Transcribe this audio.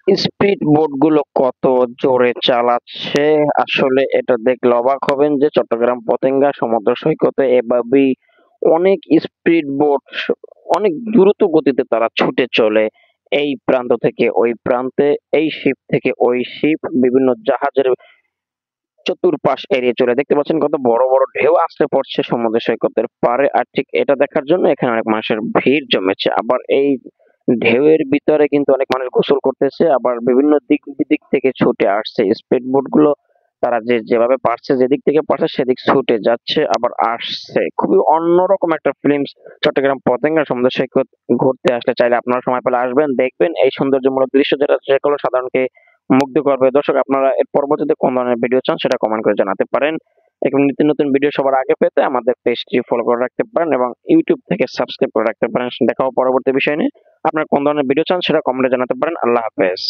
Speed boat গুলো কত জোরে চালাচ্ছে, আসলে এটা দেখলে অবাক হবেন যে চট্টগ্রাম পতেঙ্গা সমুদ্র সৈকতে এভাবেই অনেক স্পিড বোট অনেক দ্রুত গতিতে তারা ছুটে চলে এই প্রান্ত থেকে ওই প্রান্তে, এই শিপ থেকে ওই শিপ, বিভিন্ন জাহাজের চতুর্পাশ এড়িয়ে চলে। দেখতে পাচ্ছেন কত বড় বড় ঢেউ আসতে পড়ছে সমুদ্র সৈকতের পারে, আর ঠিক এটা দেখার জন্য এখানে অনেক মানুষের ভিড় জমেছে। আবার এই ঢেউয়ের ভিতরে কিন্তু অনেক মানুষ গোসল করতেছে, আবার বিভিন্ন দিক বিদিক থেকে ছুটে আসছে স্পিড বোট গুলো। তারা যেভাবে পারছে, যেদিক থেকে পারছে সেদিক ছুটে যাচ্ছে আবার আসছে। খুবই অন্যরকম একটা ফিলিংস। চট্টগ্রাম পতেঙ্গা সমুদ্র সৈকত ঘুরতে আসলে চাইলে আপনারা সময় পেলে আসবেন, দেখবেন এই সৌন্দর্যমূলক দৃশ্য যেটা যেগুলো সাধারণকে মুগ্ধ করবে। দর্শক, আপনারা এর পরবর্তীতে কোন ধরনের ভিডিও চান সেটা কমেন্ট করে জানাতে পারেন। এবং নিত্য নতুন ভিডিও সবার আগে পেতে আমাদের পেজটি ফলো করে রাখতে পারেন এবং ইউটিউব থেকে সাবস্ক্রাইব করে রাখতে পারেন। দেখা হবে পরবর্তী বিষয় নিয়ে। আপনারা কোন ধরনের ভিডিও চান সেটা কমেন্টে জানাতে পারেন। আল্লাহ হাফেজ।